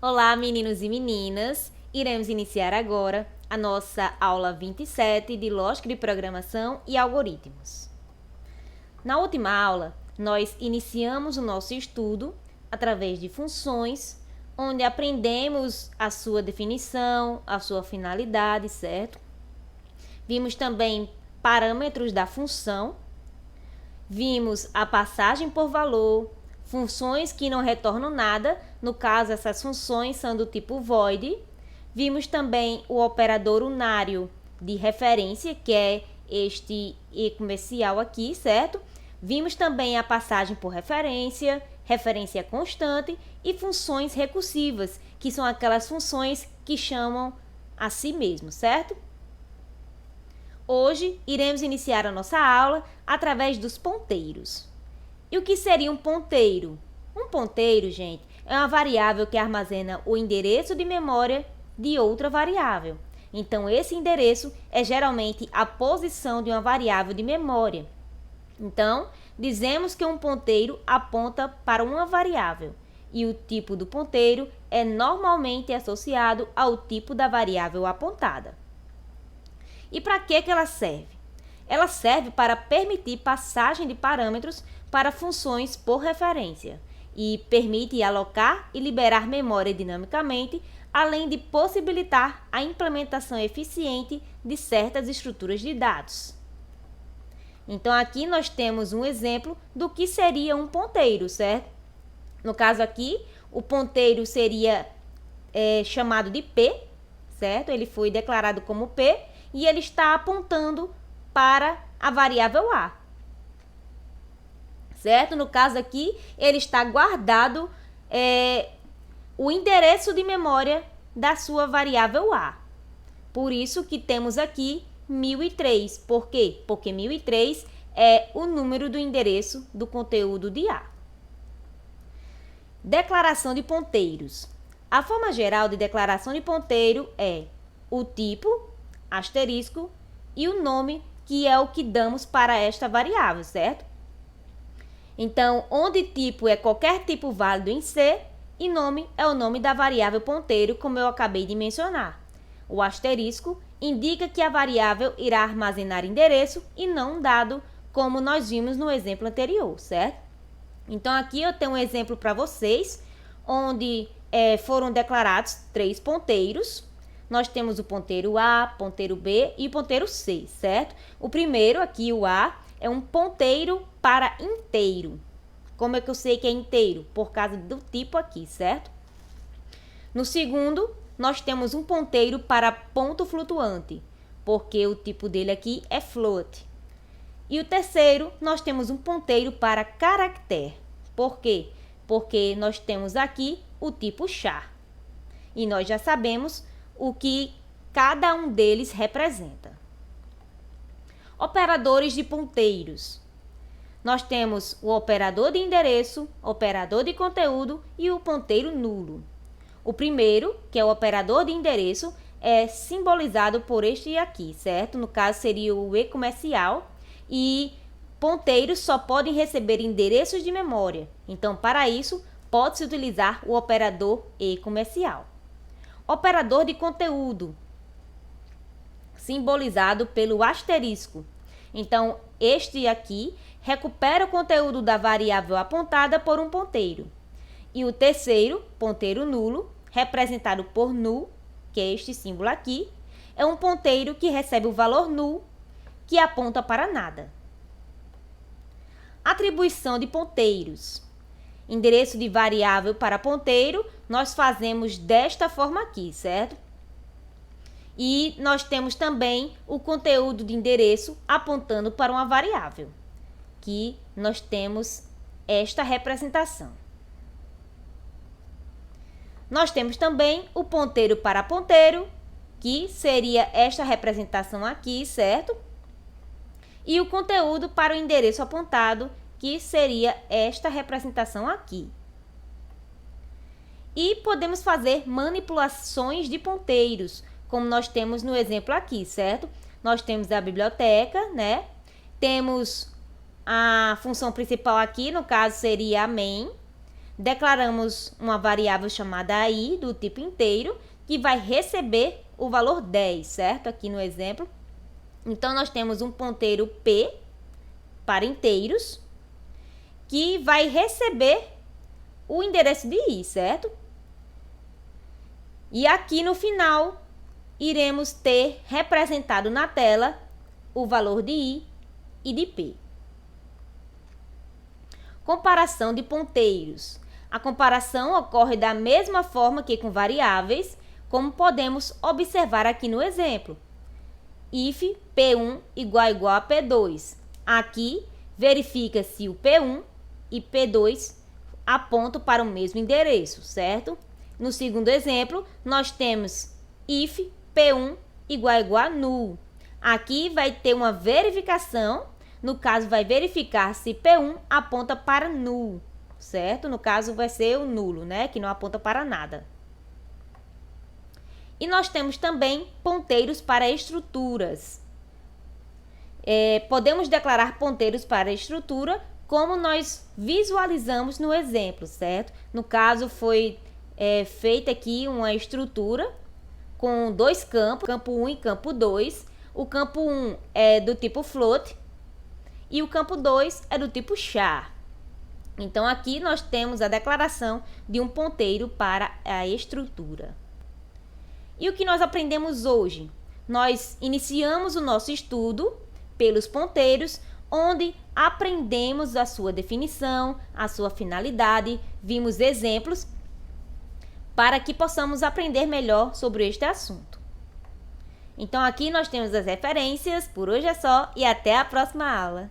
Olá, meninos e meninas! Iremos iniciar agora a nossa aula 27 de Lógica de Programação e Algoritmos. Na última aula, nós iniciamos o nosso estudo através de funções, onde aprendemos a sua definição, a sua finalidade, certo? Vimos também parâmetros da função, vimos a passagem por valor, funções que não retornam nada, no caso essas funções são do tipo void. Vimos também o operador unário de referência, que é este e comercial aqui, certo? Vimos também a passagem por referência, referência constante e funções recursivas, que são aquelas funções que chamam a si mesmo, certo? Hoje iremos iniciar a nossa aula através dos ponteiros. E o que seria um ponteiro? Um ponteiro, gente, é uma variável que armazena o endereço de memória de outra variável. Então, esse endereço é geralmente a posição de uma variável de memória. Então, dizemos que um ponteiro aponta para uma variável e o tipo do ponteiro é normalmente associado ao tipo da variável apontada. E para que ela serve? Ela serve para permitir passagem de parâmetros para funções por referência e permite alocar e liberar memória dinamicamente, além de possibilitar a implementação eficiente de certas estruturas de dados. Então, aqui nós temos um exemplo do que seria um ponteiro, certo? No caso aqui, o ponteiro seria chamado de P, certo? Ele foi declarado como P e ele está apontando para a variável A, certo? No caso aqui, ele está guardado o endereço de memória da sua variável A. Por isso que temos aqui 1003. Por quê? Porque 1003 é o número do endereço do conteúdo de A. Declaração de ponteiros. A forma geral de declaração de ponteiro é o tipo, asterisco, e o nome, que é o que damos para esta variável, certo? Então, onde tipo é qualquer tipo válido em C e nome é o nome da variável ponteiro, como eu acabei de mencionar. O asterisco indica que a variável irá armazenar endereço e não um dado, como nós vimos no exemplo anterior, certo? Então, aqui eu tenho um exemplo para vocês, onde foram declarados 3 ponteiros. Nós temos o ponteiro A, ponteiro B e o ponteiro C, certo? O primeiro, aqui o A, é um ponteiro para inteiro. Como é que eu sei que é inteiro? Por causa do tipo aqui, certo? No segundo, nós temos um ponteiro para ponto flutuante, porque o tipo dele aqui é float. E o terceiro, nós temos um ponteiro para caractere. Por quê? Porque nós temos aqui o tipo char. E nós já sabemos o que cada um deles representa. Operadores de ponteiros. Nós temos o operador de endereço, operador de conteúdo e o ponteiro nulo. O primeiro, que é o operador de endereço, é simbolizado por este aqui, certo? No caso, seria o E comercial. E ponteiros só podem receber endereços de memória. Então, para isso, pode-se utilizar o operador E comercial. Operador de conteúdo, simbolizado pelo asterisco. Então, este aqui recupera o conteúdo da variável apontada por um ponteiro. E o terceiro, ponteiro nulo, representado por null, que é este símbolo aqui, é um ponteiro que recebe o valor null, que aponta para nada. Atribuição de ponteiros. Endereço de variável para ponteiro, nós fazemos desta forma aqui, certo? E nós temos também o conteúdo de endereço apontando para uma variável, que nós temos esta representação. Nós temos também o ponteiro para ponteiro, que seria esta representação aqui, certo? E o conteúdo para o endereço apontado, que seria esta representação aqui. E podemos fazer manipulações de ponteiros, como nós temos no exemplo aqui, certo? Nós temos a biblioteca, né? Temos a função principal aqui, no caso seria a main. declaramos uma variável chamada i do tipo inteiro, que vai receber o valor 10, certo? Aqui no exemplo. Então, nós temos um ponteiro p para inteiros, que vai receber o endereço de i, certo? E aqui no final, iremos ter representado na tela o valor de i e de p. Comparação de ponteiros. A comparação ocorre da mesma forma que com variáveis, como podemos observar aqui no exemplo. If P1 igual a P2. Aqui, verifica se o P1 e P2 apontam para o mesmo endereço, certo? No segundo exemplo, nós temos if P1 igual a null. Aqui vai ter uma verificação, no caso vai verificar se P1 aponta para null, certo? No caso vai ser o nulo, né? Que não aponta para nada. E nós temos também ponteiros para estruturas. Podemos declarar ponteiros para estrutura como nós visualizamos no exemplo, certo? No caso foi feita aqui uma estrutura com dois campos, campo 1 e campo 2. O campo 1 é do tipo float e o campo 2 é do tipo char. Então, aqui nós temos a declaração de um ponteiro para a estrutura. E o que nós aprendemos hoje? Nós iniciamos o nosso estudo pelos ponteiros, onde aprendemos a sua definição, a sua finalidade, vimos exemplos para que possamos aprender melhor sobre este assunto. Então, aqui nós temos as referências. Por hoje é só e até a próxima aula.